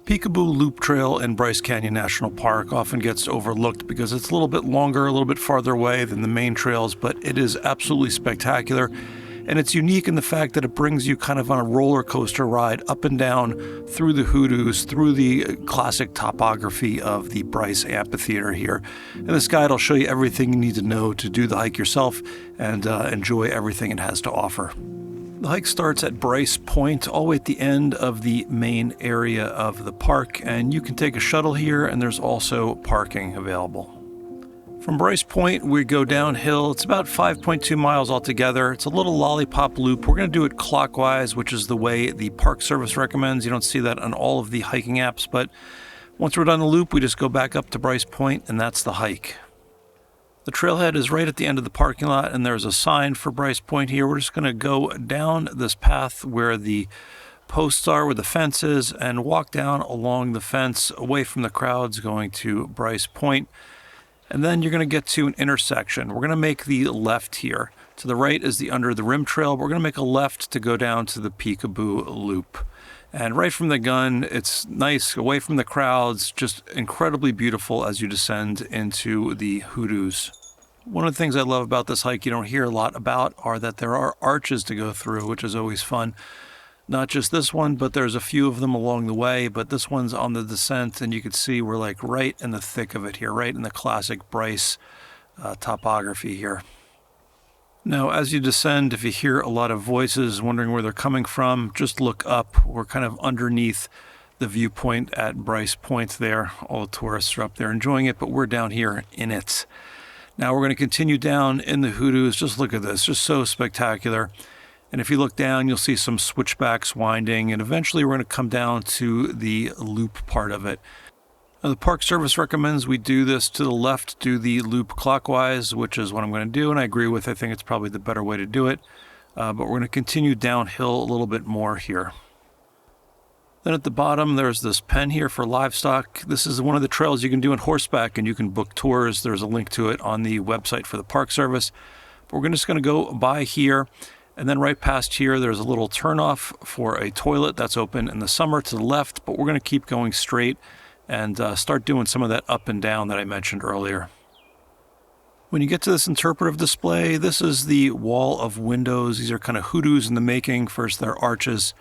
Peekaboo Loop Trail in Bryce Canyon National Park often gets overlooked because it's a little bit longer, a little bit farther away than the main trails, but it is absolutely spectacular. And it's unique in the fact that it brings you kind of on a roller coaster ride up and down through the hoodoos, through the classic topography of the Bryce Amphitheater here. And this guide will show you everything you need to know to do the hike yourself and enjoy everything it has to offer. The hike starts at Bryce Point, all the way at the end of the main area of the park, and you can take a shuttle here, and there's also parking available. From Bryce Point, we go downhill. It's about 5.2 miles altogether. It's a little lollipop loop. We're going to do it clockwise, which is the way the Park Service recommends. You don't see that on all of the hiking apps, but once we're done the loop, we just go back up to Bryce Point, and that's the hike. The trailhead is right at the end of the parking lot, and there's a sign for Bryce Point here. We're just going to go down this path where the posts are, where the fence is, and walk down along the fence away from the crowds going to Bryce Point. And then you're going to get to an intersection. We're going to make the left here. To the right is the Under the Rim Trail. We're going to make a left to go down to the Peekaboo Loop. And right from the gun, it's nice, away from the crowds, just incredibly beautiful as you descend into the hoodoos. One of the things I love about this hike you don't hear a lot about are that there are arches to go through, which is always fun. Not just this one, but there's a few of them along the way, but this one's on the descent, and you can see we're like right in the thick of it here, right in the classic Bryce topography here. Now, as you descend, if you hear a lot of voices wondering where they're coming from, just look up. We're kind of underneath the viewpoint at Bryce Point there. All the tourists are up there enjoying it, but we're down here in it. Now we're going to continue down in the hoodoos. Just look at this, just so spectacular. And if you look down, you'll see some switchbacks winding, and eventually we're going to come down to the loop part of it. Now, the Park Service recommends we do this to the left, do the loop clockwise, which is what I'm going to do, and I agree with. I think it's probably the better way to do it. But we're going to continue downhill a little bit more here. Then at the bottom, there's this pen here for livestock. This is one of the trails you can do on horseback, and you can book tours. There's a link to it on the website for the Park Service. But we're just going to go by here, and then right past here, there's a little turnoff for a toilet that's open in the summer to the left, but we're going to keep going straight and start doing some of that up and down that I mentioned earlier. When you get to this interpretive display, this is the wall of windows. These are kind of hoodoos in the making. First, they're arches,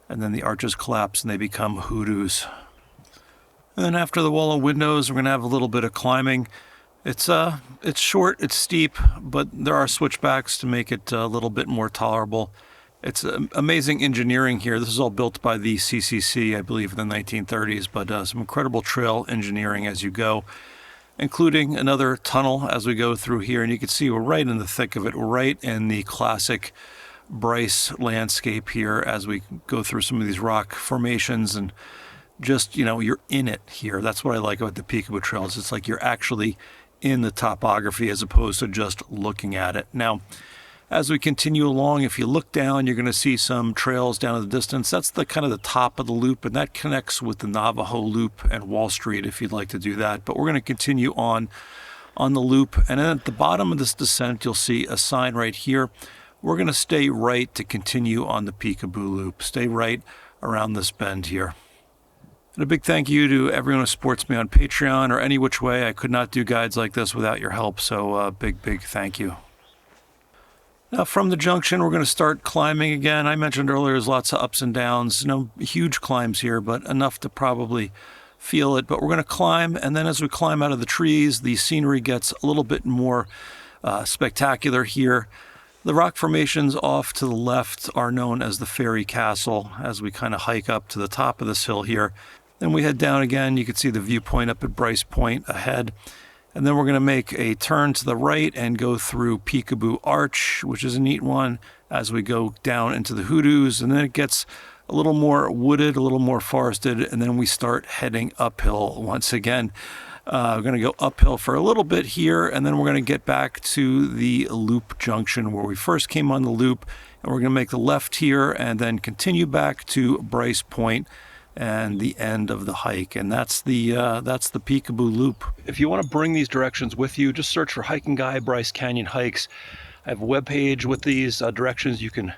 and then the arches collapse and they become hoodoos. And then after the wall of windows, we're going to have a little bit of climbing. It's short, it's steep, but there are switchbacks to make it a little bit more tolerable. It's amazing engineering here. This is all built by the CCC, I believe, in the 1930s, but some incredible trail engineering as you go, including another tunnel as we go through here. And you can see we're right in the thick of it. We're right in the classic Bryce landscape here as we go through some of these rock formations, and just, you're in it here. That's what I like about the Peekaboo Trails. It's like you're actually in the topography as opposed to just looking at it. Now, as we continue along, if you look down, you're going to see some trails down in the distance. That's the kind of the top of the loop, and that connects with the Navajo Loop and Wall Street if you'd like to do that. But we're going to continue on the loop, and then at the bottom of this descent, you'll see a sign right here. We're going to stay right to continue on the Peekaboo Loop. Stay right around this bend here. And a big thank you to everyone who supports me on Patreon or any which way. I could not do guides like this without your help, so big thank you. Now from the junction, we're going to start climbing again. I mentioned earlier there's lots of ups and downs. No huge climbs here, but enough to probably feel it. But we're going to climb, and then as we climb out of the trees, the scenery gets a little bit more spectacular here. The rock formations off to the left are known as the Fairy Castle as we kind of hike up to the top of this hill here. Then we head down again. You can see the viewpoint up at Bryce Point ahead. And then we're going to make a turn to the right and go through Peekaboo Arch, which is a neat one, as we go down into the hoodoos. And then it gets a little more wooded, a little more forested, and then we start heading uphill once again. We're going to go uphill for a little bit here, and then we're going to get back to the loop junction where we first came on the loop, and we're going to make the left here and then continue back to Bryce Point and the end of the hike. And that's the Peekaboo Loop. If you want to bring these directions with you, just search for Hiking Guy Bryce Canyon Hikes. I have a webpage with these directions. You can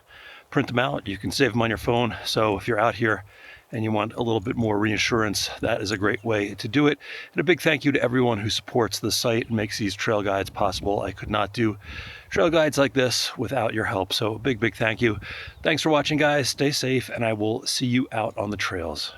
print them out, you can save them on your phone. So if you're out here and you want a little bit more reassurance, that is a great way to do it. And a big thank you to everyone who supports the site and makes these trail guides possible. I could not do trail guides like this without your help, so a big thank you. Thanks for watching, guys. Stay safe, and I will see you out on the trails.